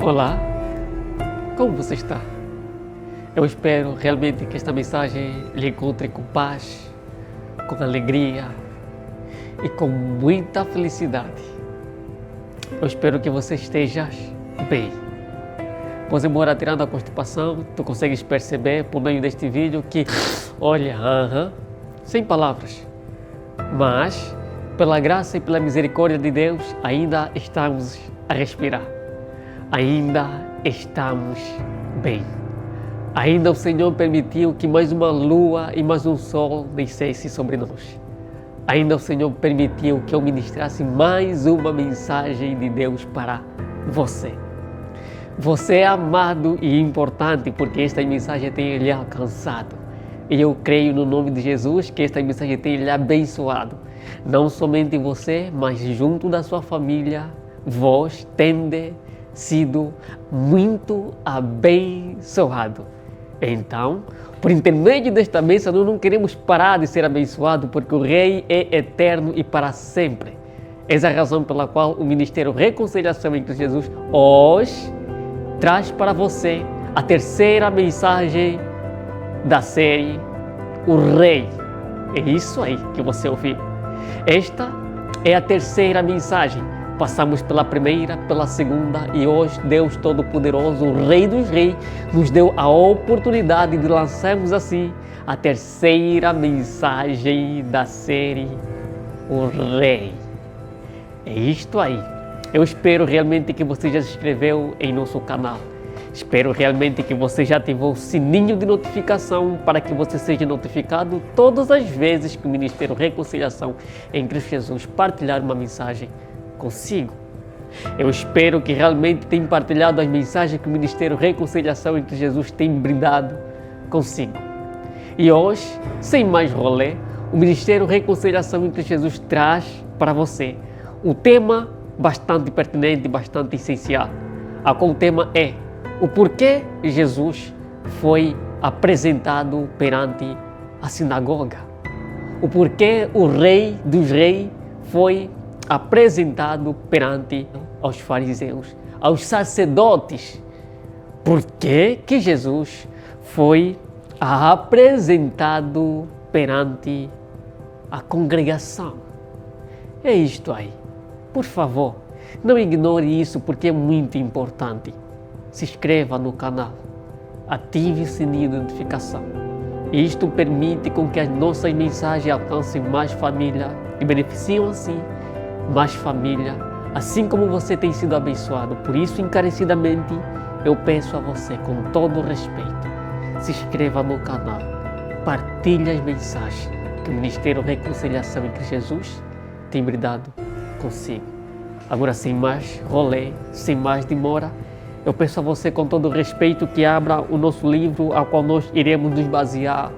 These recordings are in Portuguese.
Olá, como você está? Eu espero realmente que esta mensagem lhe encontre com paz, com alegria e com muita felicidade. Eu espero que você esteja bem. Pois embora tirando a constipação, tu consegues perceber por meio deste vídeo que, olha, sem palavras, mas pela graça e pela misericórdia de Deus ainda estamos a respirar, ainda estamos bem. Ainda o Senhor permitiu que mais uma lua e mais um sol descesse sobre nós. Ainda o Senhor permitiu que eu ministrasse mais uma mensagem de Deus para você. Você é amado e importante porque esta mensagem tem lhe alcançado. E eu creio no nome de Jesus que esta mensagem tem lhe abençoado. Não somente você, mas junto da sua família, vós tende sido muito abençoado. Então, por intermédio desta bênção, nós não queremos parar de ser abençoados, porque o Rei é eterno e para sempre. Essa é a razão pela qual o Ministério Reconciliação em Cristo Jesus hoje traz para você a terceira mensagem da série O Rei. É isso aí que você ouviu. Esta é a terceira mensagem. Passamos pela primeira, pela segunda e hoje Deus Todo-Poderoso, o Rei dos Reis, nos deu a oportunidade de lançarmos assim a terceira mensagem da série O Rei. É isto aí. Eu espero realmente que você já se inscreveu em nosso canal. Espero realmente que você já ativou o sininho de notificação para que você seja notificado todas as vezes que o Ministério Reconciliação em Cristo Jesus partilhar uma mensagem consigo. Eu espero que realmente tenha partilhado as mensagens que o Ministério Reconciliação em Cristo Jesus tem brindado consigo. E hoje, sem mais rolê, o Ministério Reconciliação em Cristo Jesus traz para você um tema bastante pertinente, bastante essencial. O tema é o porquê Jesus foi apresentado perante a sinagoga. O porquê o Rei dos Reis foi apresentado perante aos fariseus, aos sacerdotes. Por que Jesus foi apresentado perante a congregação? É isto aí. Por favor, não ignore isso porque é muito importante. Se inscreva no canal, ative o sininho de notificação. Isto permite com que as nossas mensagens alcancem mais família e beneficiem assim mais família, assim como você tem sido abençoado. Por isso, encarecidamente, eu peço a você, com todo o respeito, se inscreva no canal, partilhe as mensagens que o Ministério Reconciliação em Cristo Jesus tem brindado consigo. Agora, sem mais rolê, sem mais demora, eu peço a você, com todo o respeito, que abra o nosso livro, ao qual nós iremos nos basear,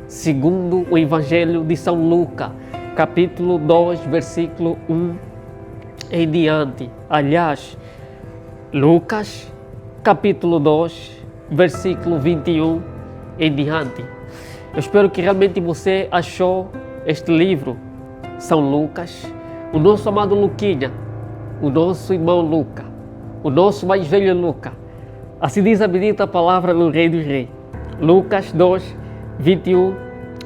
segundo o Evangelho de São Lucas, capítulo 2, versículo 1 em diante. Aliás, Lucas, capítulo 2, versículo 21 em diante. Eu espero que realmente você achou este livro, São Lucas, o nosso amado Luquinha, o nosso irmão Lucas, o nosso mais velho Lucas. Assim diz a bendita palavra do Rei dos Reis. Lucas 2, 21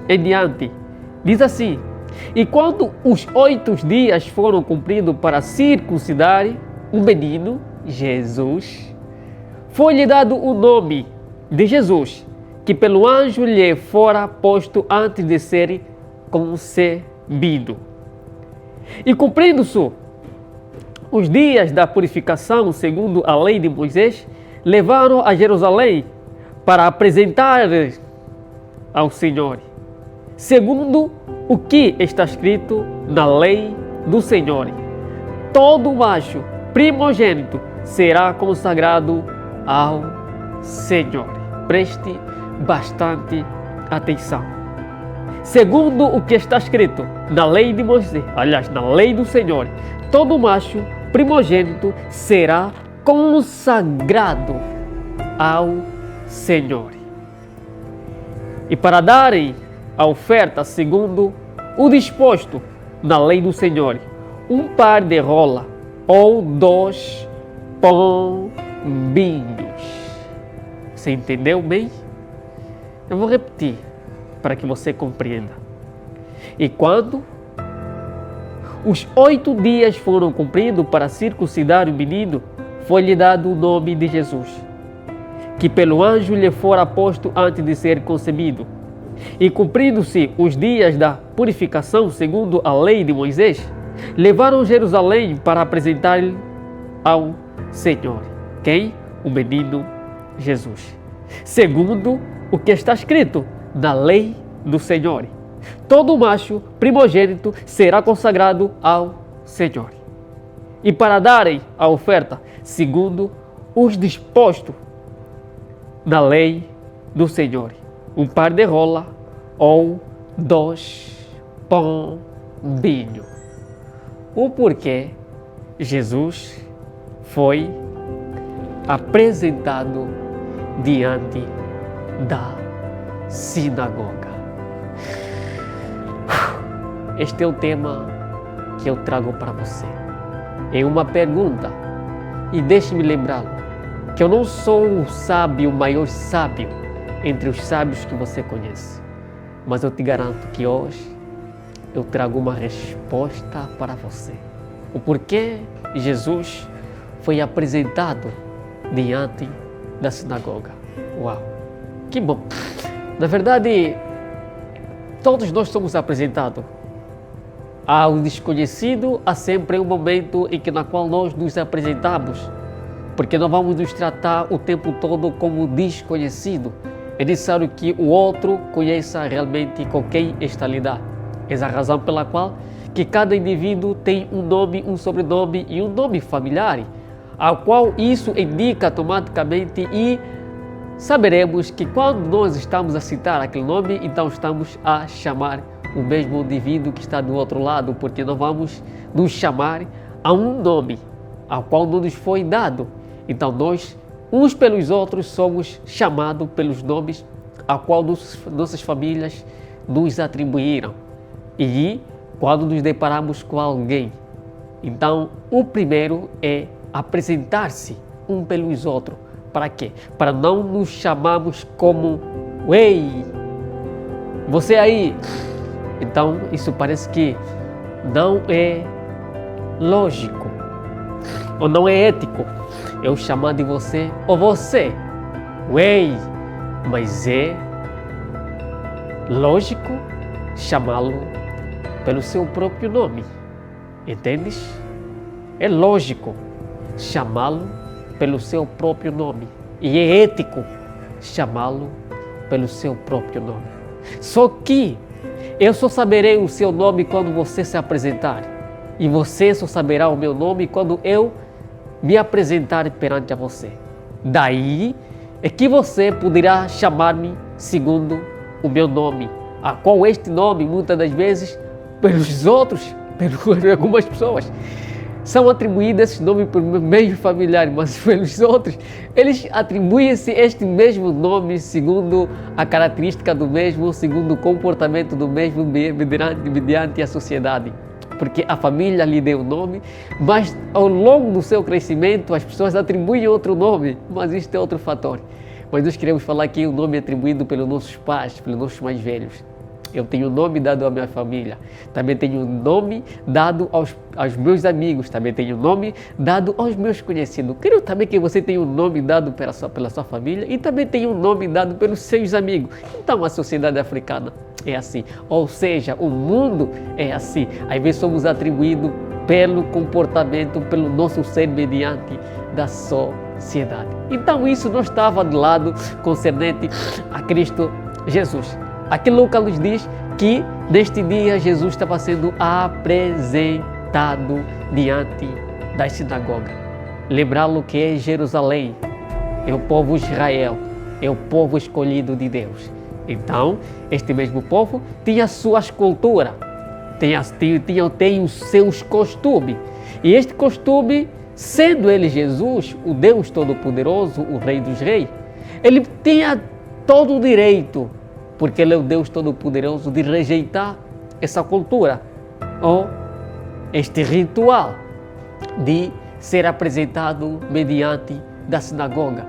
em diante. Diz assim: e quando os 8 dias foram cumpridos para circuncidar o menino, Jesus, foi-lhe dado o nome de Jesus, que pelo anjo lhe fora posto antes de ser concebido. E cumprindo-se os dias da purificação, segundo a lei de Moisés, levaram a Jerusalém para apresentar ao Senhor, segundo o que está escrito na lei do Senhor: todo macho primogênito será consagrado ao Senhor. Preste bastante atenção. Segundo o que está escrito na lei de Moisés, aliás, na lei do Senhor, todo macho primogênito será consagrado ao Senhor. E para darem a oferta segundo o disposto na lei do Senhor, um par de rola ou 2 pão Você entendeu bem? Eu vou repetir para que você compreenda. E quando os 8 dias foram cumpridos para circuncidar o menino, foi-lhe dado o nome de Jesus, que pelo anjo lhe fora posto antes de ser concebido. E cumprindo-se os dias da purificação, segundo a lei de Moisés, levaram Jerusalém para apresentar-lhe ao Senhor. Quem? O menino Jesus. Segundo o que está escrito na lei do Senhor, todo macho primogênito será consagrado ao Senhor. E para darem a oferta, segundo os dispostos na lei do Senhor, um par de rola ou 2 pombinhos. O porquê Jesus foi apresentado diante da sinagoga. Este é o tema que eu trago para você. É uma pergunta, e deixe-me lembrá-lo, que eu não sou o sábio, o maior sábio entre os sábios que você conhece, mas eu te garanto que hoje eu trago uma resposta para você. O porquê Jesus foi apresentado diante da sinagoga. Uau, que bom! Na verdade, todos nós somos apresentados ao desconhecido. Há sempre um momento na qual nós nos apresentamos, porque não vamos nos tratar o tempo todo como desconhecido. É necessário que o outro conheça realmente com quem está a lidar. Essa é a razão pela qual que cada indivíduo tem um nome, um sobrenome e um nome familiar, ao qual isso indica automaticamente, e saberemos que quando nós estamos a citar aquele nome, então estamos a chamar o mesmo indivíduo que está do outro lado, porque não vamos nos chamar a um nome ao qual não nos foi dado. Então nós, uns pelos outros, somos chamados pelos nomes a qual nossas famílias nos atribuíram. E quando nos deparamos com alguém, então o primeiro é apresentar-se um pelos outros. Para quê? Para não nos chamarmos como "Ei, você aí". Então isso parece que não é lógico ou não é ético eu chamar de você ou você, "Ei", mas é lógico chamá-lo pelo seu próprio nome, entendes? É lógico chamá-lo pelo seu próprio nome e é ético chamá-lo pelo seu próprio nome. Só que eu só saberei o seu nome quando você se apresentar, e você só saberá o meu nome quando eu me apresentar perante a você. Daí é que você poderá chamar-me segundo o meu nome, a qual este nome muitas das vezes pelos outros, por algumas pessoas, são atribuídos esse nome por meio familiar, mas pelos outros eles atribuem-se este mesmo nome segundo a característica do mesmo, segundo o comportamento do mesmo mediante a sociedade. Porque a família lhe deu o nome, mas ao longo do seu crescimento as pessoas atribuem outro nome, mas isto é outro fator. Mas nós queremos falar aqui o nome atribuído pelos nossos pais, pelos nossos mais velhos. Eu tenho o nome dado à minha família, também tenho o nome dado aos meus amigos, também tenho o nome dado aos meus conhecidos. Quero também que você tenha um nome dado pela sua família e também tenha um nome dado pelos seus amigos. Então a sociedade africana é assim, ou seja, o mundo é assim. Às vezes somos atribuídos pelo comportamento, pelo nosso ser mediante da sociedade. Então isso não estava de lado concernente a Cristo Jesus. Aqui Lucas nos diz que neste dia Jesus estava sendo apresentado diante da sinagoga. Lembrá-lo que é Jerusalém, é o povo Israel, é o povo escolhido de Deus. Então, este mesmo povo tinha suas culturas, tem os seus costumes. E este costume, sendo ele Jesus, o Deus Todo-Poderoso, o Rei dos Reis, ele tinha todo o direito, porque ele é o Deus Todo-Poderoso, de rejeitar essa cultura ou este ritual de ser apresentado mediante da sinagoga.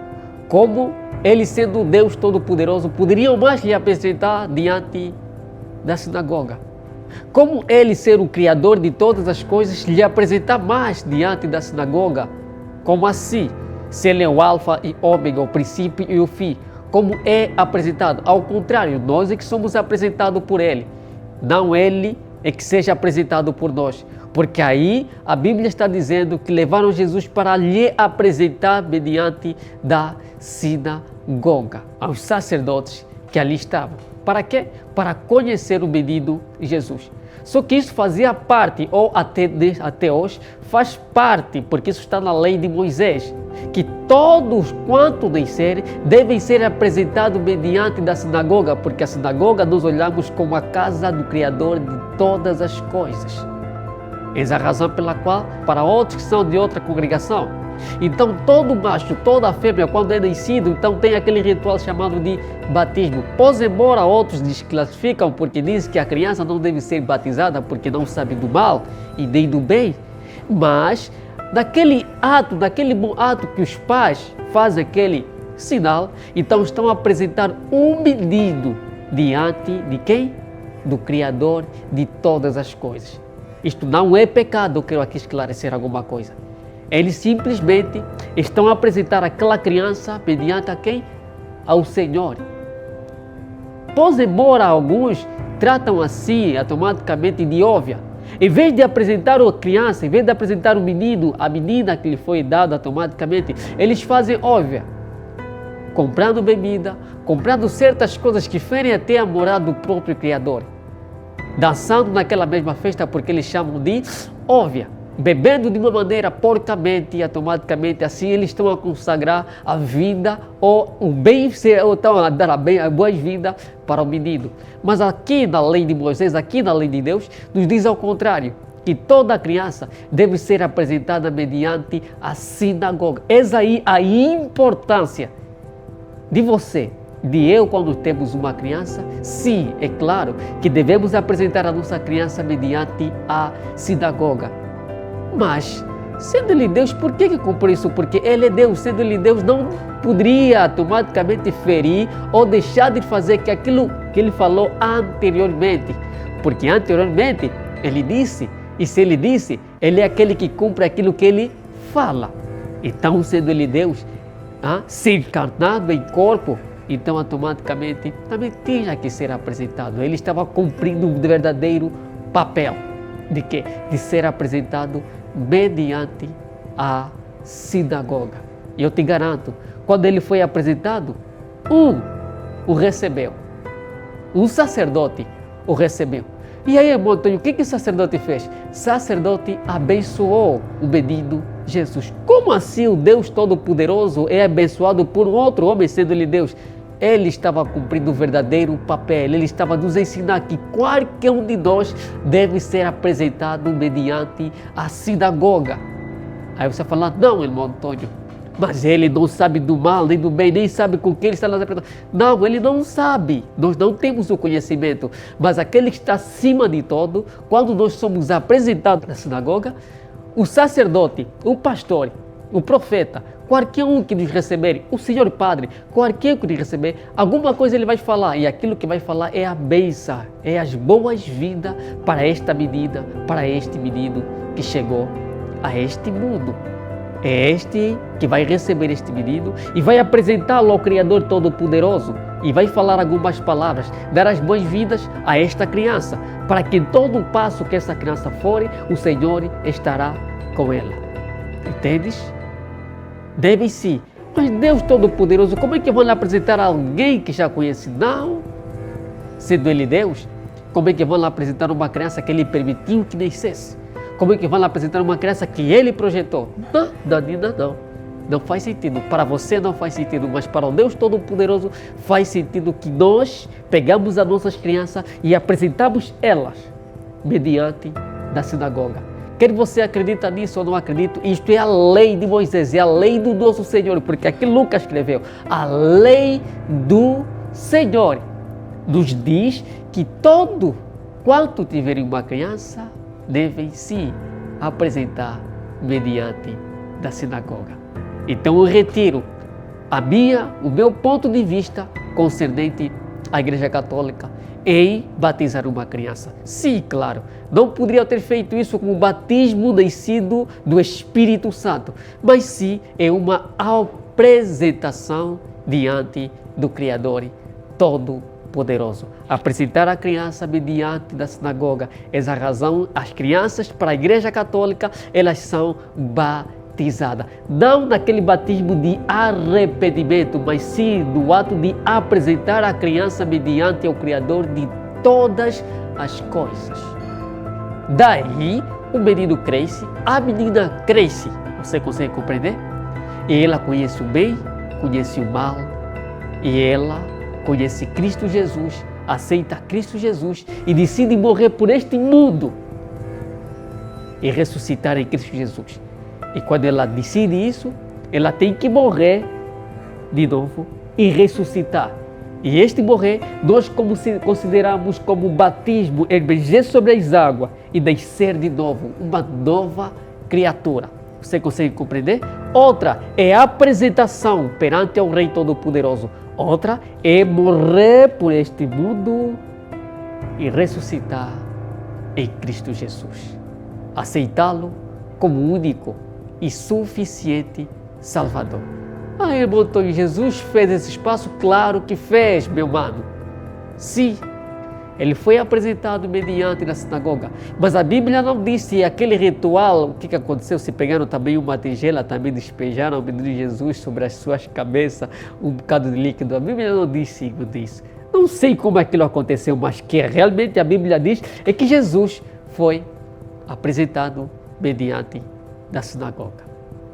Como ele, sendo um Deus Todo-Poderoso, poderiam mais lhe apresentar diante da sinagoga? Como ele, ser o Criador de todas as coisas, lhe apresentar mais diante da sinagoga? Como assim? Se ele é o alfa e ômega, o princípio e o fim, como é apresentado? Ao contrário, nós é que somos apresentados por ele, não ele é que seja apresentado por nós. Porque aí a Bíblia está dizendo que levaram Jesus para lhe apresentar mediante da sinagoga, aos sacerdotes que ali estavam. Para quê? Para conhecer o menino Jesus. Só que isso fazia parte, ou até hoje, faz parte, porque isso está na lei de Moisés, que todos quanto nascerem devem ser apresentados mediante da sinagoga, porque a sinagoga nós olhamos como a casa do Criador de todas as coisas. Essa é a razão pela qual, para outros que são de outra congregação, então todo macho, toda fêmea, quando é nascido, então tem aquele ritual chamado de batismo. Pois embora outros desclassificam porque dizem que a criança não deve ser batizada porque não sabe do mal e nem do bem, mas naquele ato que os pais fazem aquele sinal, então estão a apresentar um menino diante de quem? Do Criador de todas as coisas. Isto não é pecado, eu quero aqui esclarecer alguma coisa. Eles simplesmente estão a apresentar aquela criança mediante a quem? Ao Senhor. Pois embora alguns tratam assim automaticamente de óbvia, em vez de apresentar a criança, em vez de apresentar o menino, a menina que lhe foi dada automaticamente, eles fazem óbvia, comprando bebida, comprando certas coisas que ferem até a morada do próprio Criador, dançando naquela mesma festa porque eles chamam de óbvia, bebendo de uma maneira porcamente e automaticamente assim eles estão a consagrar a vida ou o bem, ou estão a dar a boa-vinda para o menino. Mas aqui na lei de Moisés, aqui na lei de Deus, nos diz ao contrário, que toda criança deve ser apresentada mediante a sinagoga. Eis aí a importância de você, de eu, quando temos uma criança. Sim, é claro que devemos apresentar a nossa criança mediante a sinagoga. Mas, sendo Ele Deus, por que comprou isso? Porque Ele é Deus. Sendo Ele Deus, não poderia automaticamente ferir ou deixar de fazer aquilo que Ele falou anteriormente. Porque anteriormente Ele disse, e se Ele disse, Ele é aquele que cumpre aquilo que Ele fala. Então, sendo Ele Deus, se encarnado em corpo, então automaticamente também tinha que ser apresentado. Ele estava cumprindo um verdadeiro papel. De quê? De ser apresentado mediante a sinagoga. E eu te garanto, quando ele foi apresentado, o recebeu. Um sacerdote o recebeu. E aí, irmão Antônio, o que o sacerdote fez? O sacerdote abençoou o menino Jesus. Como assim o Deus Todo-Poderoso é abençoado por um outro homem, sendo ele Deus? Ele estava cumprindo o verdadeiro papel. Ele estava nos ensinar que qualquer um de nós deve ser apresentado mediante a sinagoga. Aí você fala, não, irmão Antônio, mas ele não sabe do mal, nem do bem, nem sabe com quem ele está nos apresentando. Não, ele não sabe. Nós não temos o conhecimento. Mas aquele que está acima de todo, quando nós somos apresentados na sinagoga, o sacerdote, o pastor, o profeta, qualquer um que nos receber, o Senhor Padre, qualquer um que nos receber, alguma coisa ele vai falar, e aquilo que vai falar é a bênção, é as boas-vindas para esta menina, para este menino que chegou a este mundo. É este que vai receber este menino e vai apresentá-lo ao Criador Todo-Poderoso e vai falar algumas palavras, dar as boas-vindas a esta criança, para que em todo o passo que essa criança for, o Senhor estará com ela. Entendes? Deve sim. Mas Deus Todo-Poderoso, como é que vão lhe apresentar a alguém que já conhece? Não. Sendo Ele Deus, como é que vão lhe apresentar uma criança que Ele permitiu que nascesse? Como é que vão lhe apresentar uma criança que Ele projetou? Não, Danina, não. Não faz sentido. Para você não faz sentido, mas para o Deus Todo-Poderoso faz sentido que nós pegamos as nossas crianças e apresentamos elas mediante da sinagoga. Quer você acredita nisso ou não acredita, isto é a lei de Moisés, é a lei do nosso Senhor, porque aqui Lucas escreveu, a lei do Senhor nos diz que todo quanto tiverem uma criança, devem se apresentar mediante da sinagoga. Então eu retiro o meu ponto de vista concernente à Igreja Católica em batizar uma criança. Sim, claro, não poderia ter feito isso com o batismo nascido do Espírito Santo, mas sim é uma apresentação diante do Criador Todo-Poderoso. Apresentar a criança mediante da sinagoga. Essa é a razão, as crianças para a Igreja Católica, elas são batizadas. Não naquele batismo de arrependimento, mas sim no ato de apresentar a criança mediante ao Criador de todas as coisas. Daí, o menino cresce, a menina cresce. Você consegue compreender? E ela conhece o bem, conhece o mal, e ela conhece Cristo Jesus, aceita Cristo Jesus e decide morrer por este mundo e ressuscitar em Cristo Jesus. E quando ela decide isso, ela tem que morrer de novo e ressuscitar. E este morrer, nós consideramos como batismo, emergir sobre as águas e nascer de novo, uma nova criatura. Você consegue compreender? Outra é a apresentação perante o Rei Todo-Poderoso. Outra é morrer por este mundo e ressuscitar em Cristo Jesus. Aceitá-lo como único e suficiente Salvador. Irmão Antônio, Jesus fez esse espaço? Claro que fez, meu mano. Sim, ele foi apresentado mediante na sinagoga, mas a Bíblia não disse aquele ritual, o que aconteceu, se pegaram também uma tigela, também despejaram o menino Jesus sobre as suas cabeças, um bocado de líquido. A Bíblia não disse isso. Não sei como aquilo aconteceu, mas que realmente a Bíblia diz é que Jesus foi apresentado mediante da sinagoga.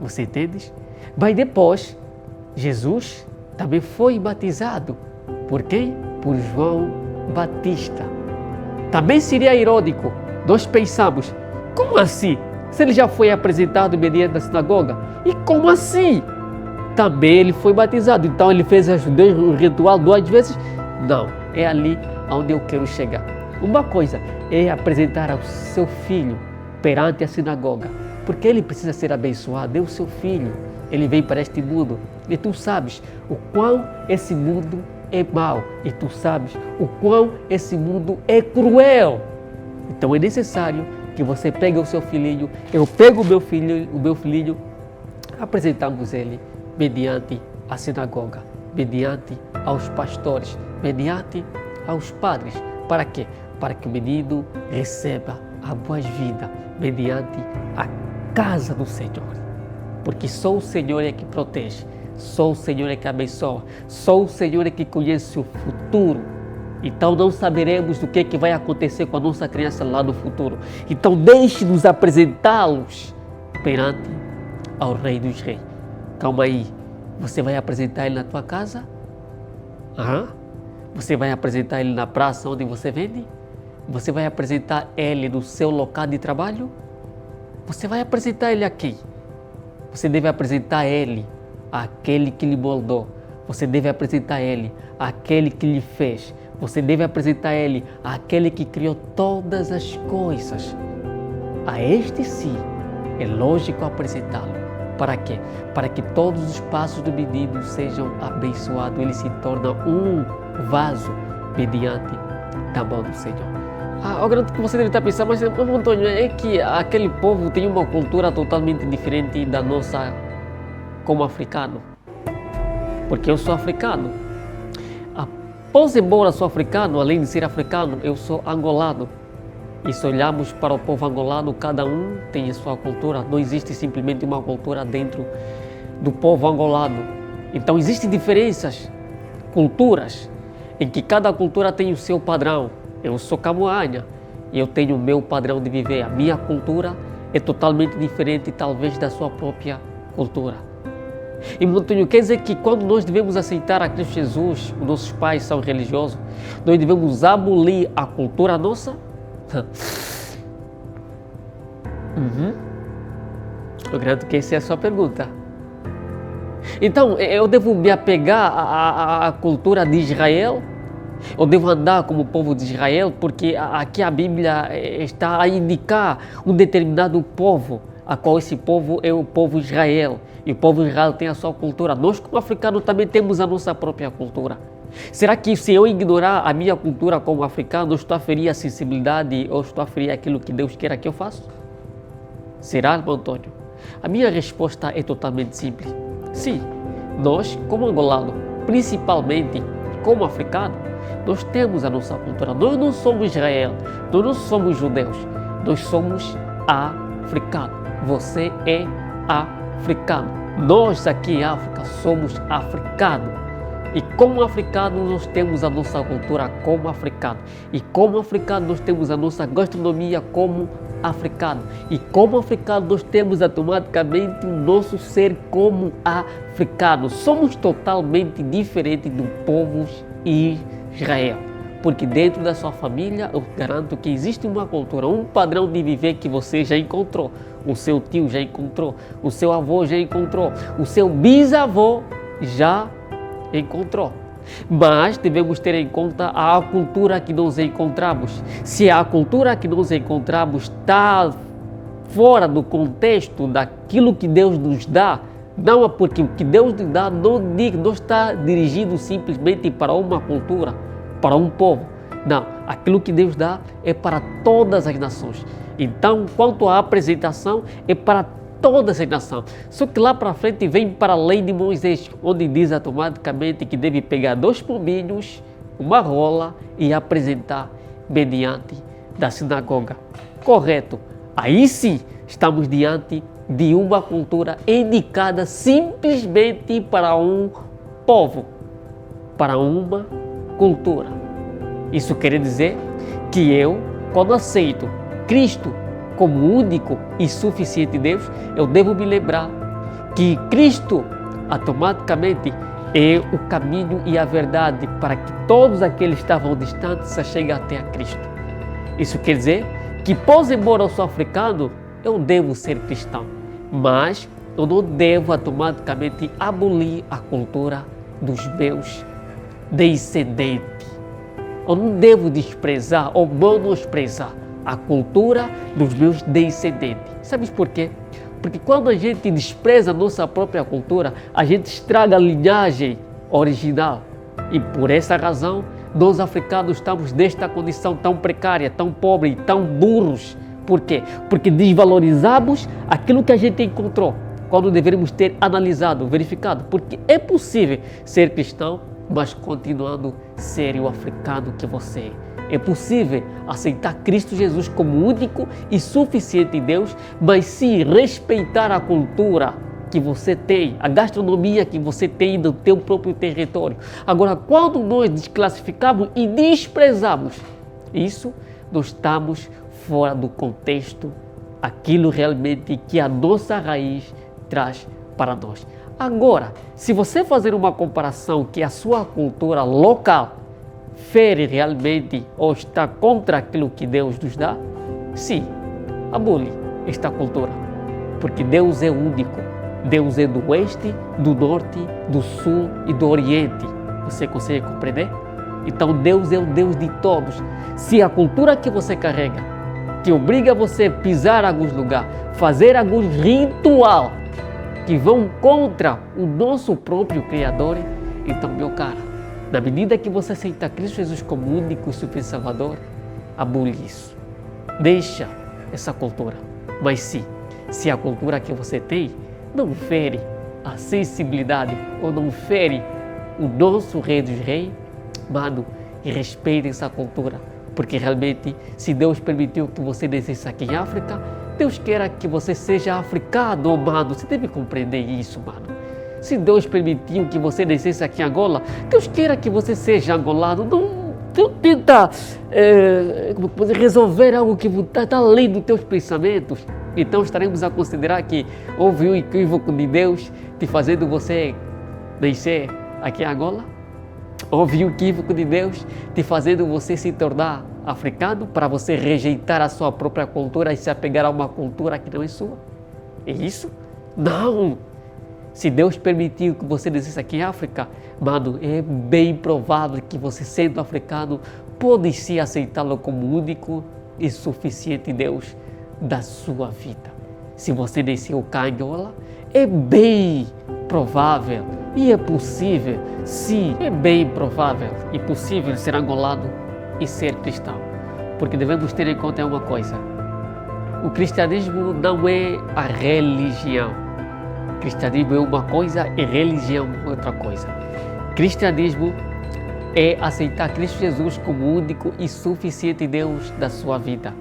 Você entende? Mas depois, Jesus também foi batizado. Por quem? Por João Batista. Também seria irônico, nós pensamos, como assim? Se ele já foi apresentado mediante da sinagoga, e como assim? Também ele foi batizado, então ele fez o ritual 2 vezes? Não, é ali onde eu quero chegar. Uma coisa é apresentar ao seu filho perante a sinagoga, porque ele precisa ser abençoado, é o seu filho, ele vem para este mundo, e tu sabes o quão esse mundo é mau, e tu sabes o quão esse mundo é cruel. Então é necessário que você pegue o seu filhinho, eu pego o meu filhinho, apresentamos ele mediante a sinagoga, mediante aos pastores, mediante aos padres. Para quê? Para que o menino receba a boas-vindas mediante a casa do Senhor. Porque só o Senhor é que protege, só o Senhor é que abençoa, só o Senhor é que conhece o futuro. Então não saberemos do que vai acontecer com a nossa criança lá no futuro. Então deixe-nos apresentá-los perante ao Rei dos Reis. Calma aí, você vai apresentar ele na tua casa? Você vai apresentar ele na praça onde você vende? Você vai apresentar ele no seu local de trabalho? Você vai apresentar ele aqui? Você deve apresentar ele àquele que lhe moldou. Você deve apresentar ele àquele que lhe fez. Você deve apresentar ele àquele que criou todas as coisas. A este sim é lógico apresentá-lo. Para quê? Para que todos os passos do menino sejam abençoados. Ele se torna um vaso mediante da mão do Senhor. Agora que você deve estar pensando, mas Antônio, é que aquele povo tem uma cultura totalmente diferente da nossa como africano. Porque eu sou africano. Pois embora sou africano, além de ser africano, eu sou angolano. E se olharmos para o povo angolano, cada um tem a sua cultura. Não existe simplesmente uma cultura dentro do povo angolano. Então existem diferenças, culturas, em que cada cultura tem o seu padrão. Eu sou camoanha e eu tenho o meu padrão de viver. A minha cultura é totalmente diferente, talvez, da sua própria cultura. E, Antônio, quer dizer que quando nós devemos aceitar a Cristo Jesus, os nossos pais são religiosos, nós devemos abolir a cultura nossa? Eu acredito que essa é a sua pergunta. Então, eu devo me apegar à cultura de Israel? Eu devo andar como o povo de Israel? Porque aqui a Bíblia está a indicar um determinado povo. a qual esse povo é o povo Israel. E o povo Israel tem a sua cultura. Nós, como africanos, também temos a nossa própria cultura. Será que se eu ignorar a minha cultura como africano, eu estou a ferir a sensibilidade ou estou a ferir aquilo que Deus quer que eu faça? Será, irmão Antônio? A minha resposta é totalmente simples. Sim, nós, como angolano, principalmente como africano, nós temos a nossa cultura. Nós não somos Israel, nós não somos judeus, nós somos africanos. Você é africano. Nós aqui em África somos africanos. E como africanos nós temos a nossa cultura como africano. E como africanos nós temos a nossa gastronomia como africano. E como africano nós temos automaticamente o nosso ser como africano. Somos totalmente diferentes do povo Israel. Porque dentro da sua família eu garanto que existe uma cultura, um padrão de viver que você já encontrou. O seu tio já encontrou, o seu avô já encontrou, o seu bisavô já encontrou. Mas devemos ter em conta a cultura que nós encontramos. Se a cultura que nós encontramos está fora do contexto daquilo que Deus nos dá, não é porque o que Deus nos dá não está dirigido simplesmente para uma cultura, para um povo. Não, aquilo que Deus dá é para todas as nações. Então, quanto à apresentação, é para todas as nações. Só que lá para frente vem para a lei de Moisés, onde diz automaticamente que deve pegar 2 pombinhos, uma rola e apresentar mediante da sinagoga. Correto. Aí sim estamos diante de uma cultura indicada simplesmente para um povo, para uma cultura. Isso quer dizer que eu, quando aceito Cristo como único e suficiente Deus, eu devo me lembrar que Cristo automaticamente é o caminho e a verdade para que todos aqueles que estavam distantes se cheguem até a Cristo. Isso quer dizer que, pois embora eu sou africano, eu devo ser cristão, mas eu não devo automaticamente abolir a cultura dos meus descendentes. Eu não devo desprezar ou menosprezar a cultura dos meus descendentes. Sabes por quê? Porque quando a gente despreza a nossa própria cultura, a gente estraga a linhagem original. E por essa razão, nós africanos estamos nesta condição tão precária, tão pobre e tão burros. Por quê? Porque desvalorizamos aquilo que a gente encontrou, quando deveríamos ter analisado, verificado. Porque é possível ser cristão, mas continuando ser o africano que você é. É possível aceitar Cristo Jesus como único e suficiente Deus, mas sim respeitar a cultura que você tem, a gastronomia que você tem no teu próprio território. Agora, quando nós desclassificamos e desprezamos isso, nós estamos fora do contexto, aquilo realmente que a nossa raiz traz para nós. Agora, se você fazer uma comparação que a sua cultura local fere realmente ou está contra aquilo que Deus nos dá, sim, abole esta cultura, porque Deus é único. Deus é do oeste, do norte, do sul e do oriente. Você consegue compreender? Então Deus é o Deus de todos. Se a cultura que você carrega, que obriga você a pisar em alguns lugares, fazer alguns rituais que vão contra o nosso próprio Criador, então, meu caro, na medida que você aceita Cristo Jesus como único e suficiente Salvador, abole isso. Deixa essa cultura. Mas sim, se a cultura que você tem não fere a sensibilidade ou não fere o nosso Rei dos Reis, mano, respeite essa cultura. Porque realmente, se Deus permitiu que você descesse aqui em África, Deus quer que você seja africano, mano. Você deve compreender isso, mano. Se Deus permitiu que você descesse aqui em Angola, Deus queira que você seja angolano. Não tenta resolver algo que está além dos teus pensamentos. Então estaremos a considerar que houve um equívoco de Deus te fazendo você nascer aqui em Angola? Houve um equívoco de Deus te fazendo você se tornar africano para você rejeitar a sua própria cultura e se apegar a uma cultura que não é sua? É isso? Não! Se Deus permitiu que você descesse aqui em África, mano, é bem provável que você, sendo africano, pode se aceitá-lo como único e suficiente Deus da sua vida. se você nasceu cá em Angola, é bem provável e é possível, sim, é bem provável e possível ser angolano e ser cristão. Porque devemos ter em conta uma coisa: o cristianismo não é a religião. O cristianismo é uma coisa e religião é outra coisa. Cristianismo é aceitar Cristo Jesus como único e suficiente Deus da sua vida.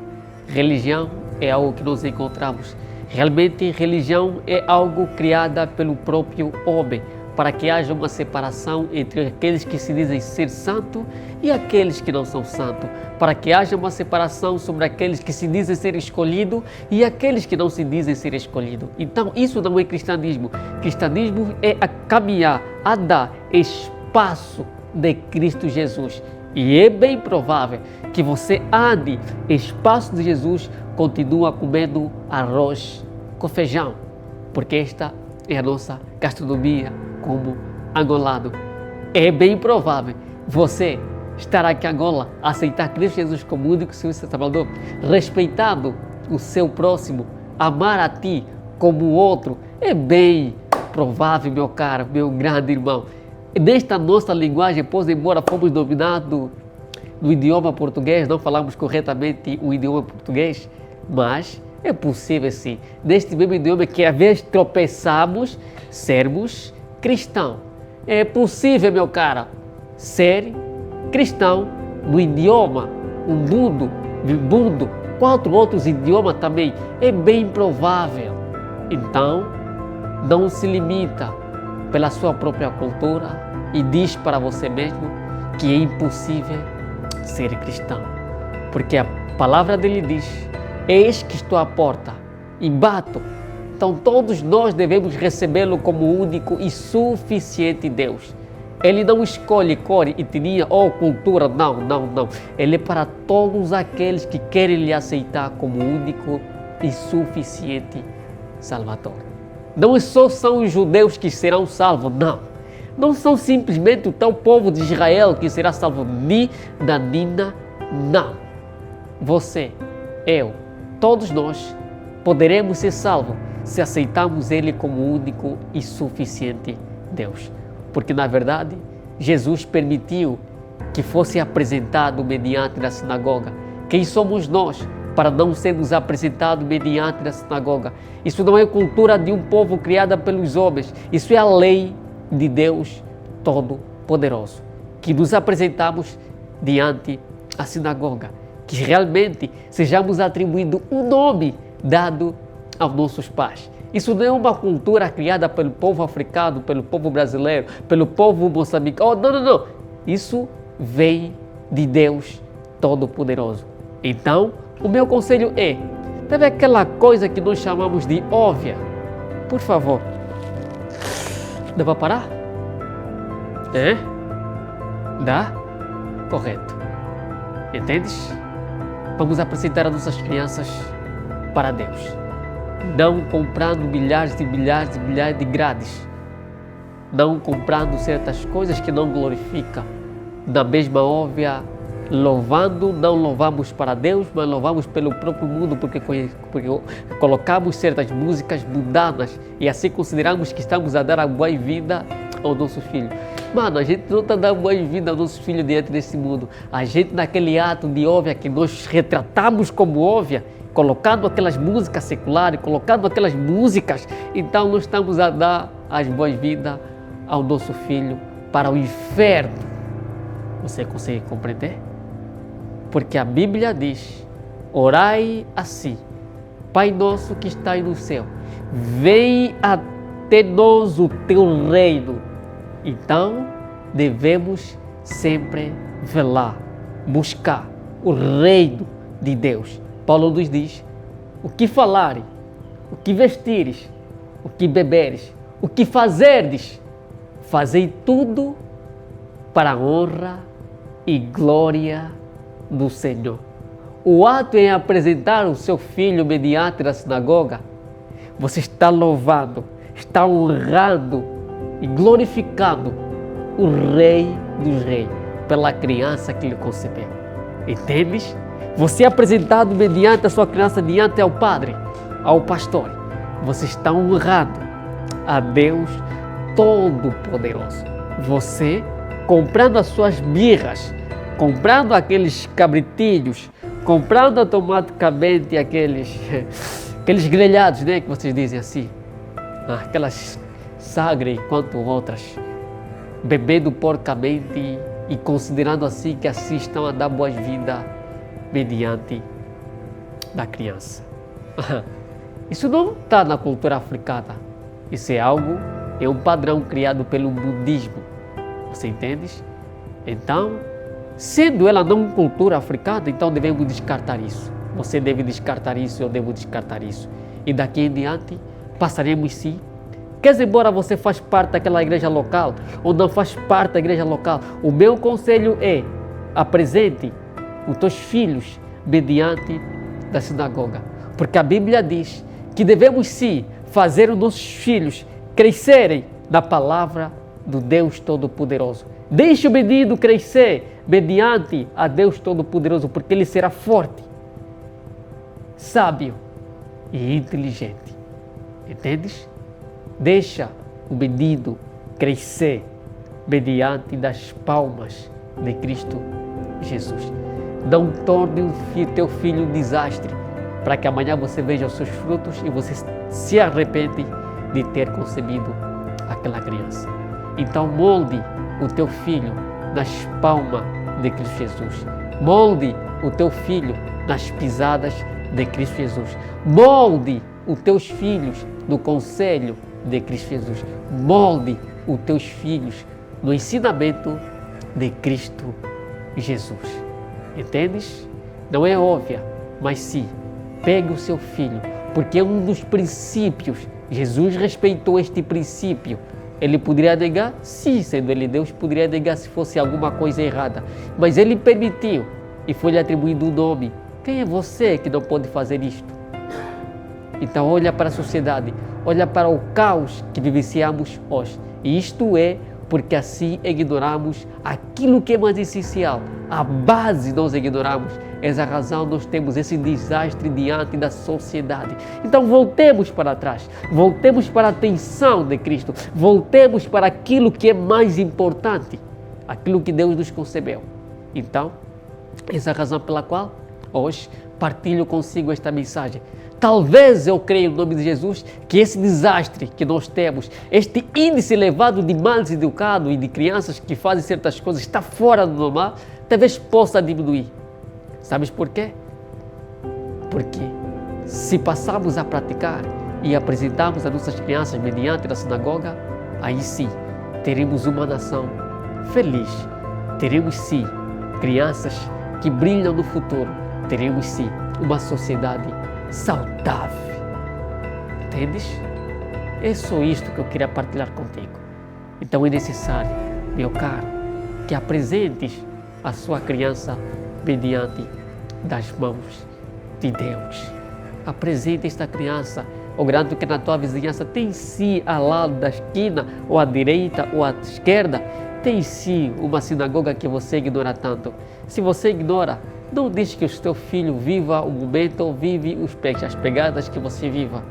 Religião é algo que nós encontramos. Realmente, religião é algo criada pelo próprio homem, para que haja uma separação entre aqueles que se dizem ser santos e aqueles que não são santos, para que haja uma separação sobre aqueles que se dizem ser escolhidos e aqueles que não se dizem ser escolhidos. Então, isso não é cristianismo. Cristianismo é a caminhar, a dar espaço de Cristo Jesus. E é bem provável que você ande espaço de Jesus, continua comendo arroz com feijão, porque esta é a nossa gastronomia como angolano. É bem provável você estar aqui em Angola, aceitar Cristo Jesus como único Senhor e Salvador, respeitando o seu próximo, amar a ti como o outro. É bem provável, meu caro, meu grande irmão. Nesta nossa linguagem, pois embora fomos dominados no idioma português, não falamos corretamente o idioma português, mas é possível sim, neste mesmo idioma que às vezes tropeçamos, sermos cristão. É possível, meu cara, ser cristão no idioma, o mundo, quatro outros idiomas também, é bem provável. Então, não se limita pela sua própria cultura e diz para você mesmo que é impossível ser cristão, porque a palavra dele diz: eis que estou à porta e bato. Então todos nós devemos recebê-lo como único e suficiente Deus. Ele não escolhe cor, etnia ou cultura, não. Ele é para todos aqueles que querem lhe aceitar como único e suficiente Salvador. Não só são os judeus que serão salvos, não. Não são simplesmente o tal povo de Israel que será salvo, ni da nina, não. Você, eu, todos nós poderemos ser salvos se aceitarmos Ele como único e suficiente Deus. Porque, na verdade, Jesus permitiu que fosse apresentado mediante a sinagoga. Quem somos nós para não sermos apresentados mediante a sinagoga? Isso não é cultura de um povo criada pelos homens. Isso é a lei de Deus Todo-Poderoso. Que nos apresentamos diante a sinagoga. Que realmente sejamos atribuídos um nome dado aos nossos pais. Isso não é uma cultura criada pelo povo africano, pelo povo brasileiro, pelo povo moçambicano. Não. Isso vem de Deus Todo-Poderoso. Então, o meu conselho é: teve aquela coisa que nós chamamos de óbvia. Por favor, dá para parar? É? Dá? Correto. Entendes? Vamos apresentar as nossas crianças para Deus. Não comprando milhares e milhares de grades. Não comprando certas coisas que não glorificam. Na mesma óbvia, louvando, não louvamos para Deus, mas louvamos pelo próprio mundo, porque colocamos certas músicas mundanas e assim consideramos que estamos a dar a boa-vinda ao nosso filho. Mano, a gente não está dando boa-vinda ao nosso filho diante desse mundo. A gente, naquele ato de óbvia que nós retratamos como óbvia, colocando aquelas músicas seculares, colocando aquelas músicas, então nós estamos a dar as boas-vindas ao nosso filho para o inferno. Você consegue compreender? Porque a Bíblia diz: orai assim, Pai nosso que estás no céu, vem até nós o teu reino. Então devemos sempre velar, buscar o reino de Deus. Paulo nos diz: o que falares, o que vestires, o que beberes, o que fazerdes, fazei tudo para a honra e glória do Senhor. O ato em apresentar o seu filho mediante a sinagoga, você está louvando, está honrando e glorificando o Rei dos Reis pela criança que lhe concebeu. Entendes? Você é apresentado mediante a sua criança diante ao padre, ao pastor. você está honrando a Deus Todo-Poderoso. Você comprando as suas birras, comprando aqueles cabritinhos, comprando automaticamente aqueles grelhados, né, que vocês dizem assim, aquelas sagre quanto outras, bebendo porcamente e considerando assim que assim estão a dar boas-vindas mediante da criança. Isso não está na cultura africana. Isso é um padrão criado pelo budismo. Você entende? Então, sendo ela não cultura africana, então devemos descartar isso. Você deve descartar isso, eu devo descartar isso. E daqui em diante, passaremos sim. Quer embora você faz parte daquela igreja local ou não faz parte da igreja local, o meu conselho é: apresente os teus filhos mediante da sinagoga. Porque a Bíblia diz que devemos sim fazer os nossos filhos crescerem na palavra do Deus Todo-Poderoso. Deixe o menino crescer mediante a Deus Todo-Poderoso, porque ele será forte, sábio e inteligente. Entendes? Deixa o menino crescer mediante das palmas de Cristo Jesus. Não torne teu filho um desastre, para que amanhã você veja os seus frutos e você se arrepende de ter concebido aquela criança. Então molde o teu filho nas palmas de Cristo Jesus. Molde o teu filho nas pisadas de Cristo Jesus. Molde os teus filhos no conselho de Cristo Jesus. Molde os teus filhos no ensinamento de Cristo Jesus. Entendes? Não é óbvia, mas sim, pegue o seu filho, porque é um dos princípios. Jesus respeitou este princípio. Ele poderia negar? Sim, sendo ele Deus, poderia negar se fosse alguma coisa errada. Mas ele permitiu e foi-lhe atribuído um nome. Quem é você que não pode fazer isto? Então olha para a sociedade, olha para o caos que vivenciamos hoje. E isto é porque assim ignoramos aquilo que é mais essencial. A base nós ignoramos. Essa razão nós temos esse desastre diante da sociedade. Então voltemos para trás, voltemos para a atenção de Cristo, voltemos para aquilo que é mais importante, aquilo que Deus nos concebeu. Então, essa é a razão pela qual hoje partilho consigo esta mensagem. Talvez eu creia no nome de Jesus que esse desastre que nós temos, este índice elevado de mal educados e de crianças que fazem certas coisas, está fora do normal, talvez possa diminuir. Sabes por quê? Porque se passarmos a praticar e apresentarmos as nossas crianças mediante a sinagoga, aí sim teremos uma nação feliz. Teremos sim crianças que brilham no futuro. Teremos sim uma sociedade saudável. Entendes? É só isto que eu queria partilhar contigo. Então é necessário, meu caro, que apresentes a sua criança mediante das mãos de Deus. Apresente esta criança. Eu garanto que na tua vizinhança tem sim, ao lado da esquina, ou à direita, ou à esquerda, tem sim uma sinagoga que você ignora tanto. Se você ignora, não deixe que o teu filho viva o momento ou vive as pegadas que você viva.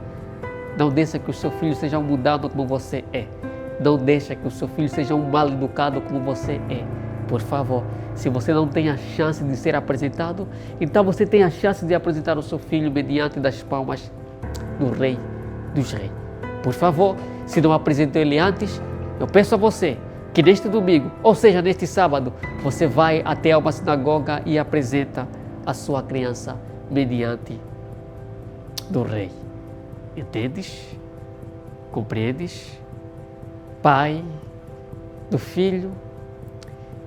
Não deixe que o seu filho seja um mudado como você é. Não deixe que o seu filho seja um mal educado como você é. Por favor, se você não tem a chance de ser apresentado, então você tem a chance de apresentar o seu filho mediante das palmas do Rei dos Reis. Por favor, se não apresentou ele antes, eu peço a você que neste domingo, ou seja, neste sábado, você vai até uma sinagoga e apresenta a sua criança mediante do Rei. Entendes? Compreendes? Pai, do Filho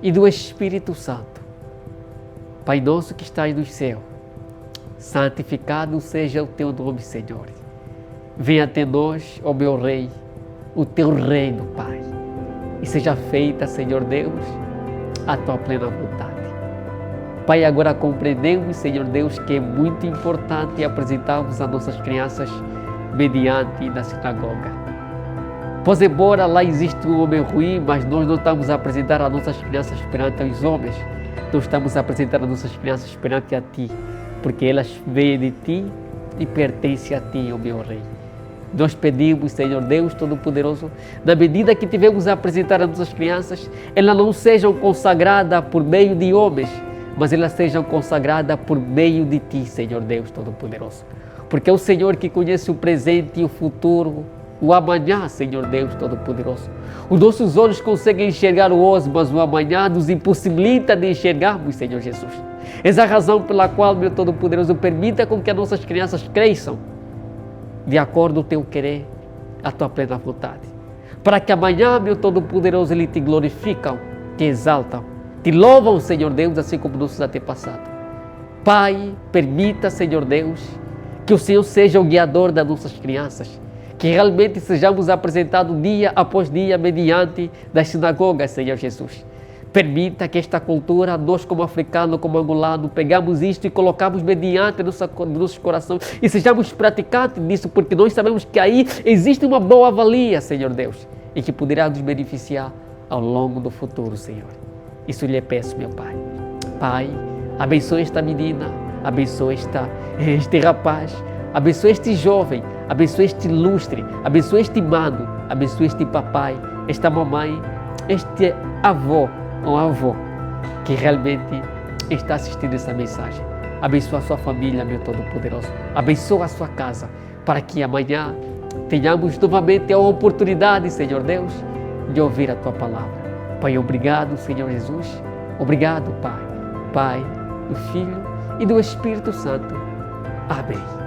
e do Espírito Santo. Pai nosso que estás no céu, santificado seja o teu nome, Senhor. Venha até nós, ó meu Rei, o teu reino, Pai. E seja feita, Senhor Deus, a tua plena vontade. Pai, agora compreendemos, Senhor Deus, que é muito importante apresentarmos as nossas crianças mediante da sinagoga. Pois embora lá existe um homem ruim, mas nós não estamos a apresentar as nossas crianças perante os homens. Nós estamos a apresentar as nossas crianças perante a Ti, porque elas vêm de Ti e pertencem a Ti, ó meu Rei. Nós pedimos, Senhor Deus Todo-Poderoso, na medida que tivemos a apresentar as nossas crianças, elas não sejam consagradas por meio de homens, mas elas sejam consagradas por meio de Ti, Senhor Deus Todo-Poderoso. Porque é o Senhor que conhece o presente e o futuro, o amanhã, Senhor Deus Todo-Poderoso. Os nossos olhos conseguem enxergar o hoje, mas o amanhã nos impossibilita de enxergarmos, Senhor Jesus. Essa é a razão pela qual, meu Todo-Poderoso, permita com que as nossas crianças cresçam de acordo com o Teu querer, a Tua plena vontade. Para que amanhã, meu Todo-Poderoso, eles Te glorificam, Te exaltam, Te louvam, Senhor Deus, assim como nossos antepassados. Pai, permita, Senhor Deus, que o Senhor seja o guiador das nossas crianças, que realmente sejamos apresentados dia após dia mediante das sinagogas, Senhor Jesus. Permita que esta cultura, nós como africanos, como angolanos, pegamos isto e colocamos mediante nosso coração e sejamos praticantes disso, porque nós sabemos que aí existe uma boa valia, Senhor Deus, e que poderá nos beneficiar ao longo do futuro, Senhor. Isso lhe peço, meu Pai. Pai, abençoe esta menina, abençoe este rapaz, abençoe este jovem, abençoe este ilustre, abençoe este mano, abençoe este papai, esta mamãe, este avô, um avô que realmente está assistindo essa mensagem. Abençoa a sua família, meu Todo-Poderoso. Abençoa a sua casa, para que amanhã tenhamos novamente a oportunidade, Senhor Deus, de ouvir a Tua palavra. Pai, obrigado, Senhor Jesus. Obrigado, Pai. Pai, do Filho e do Espírito Santo. Amém.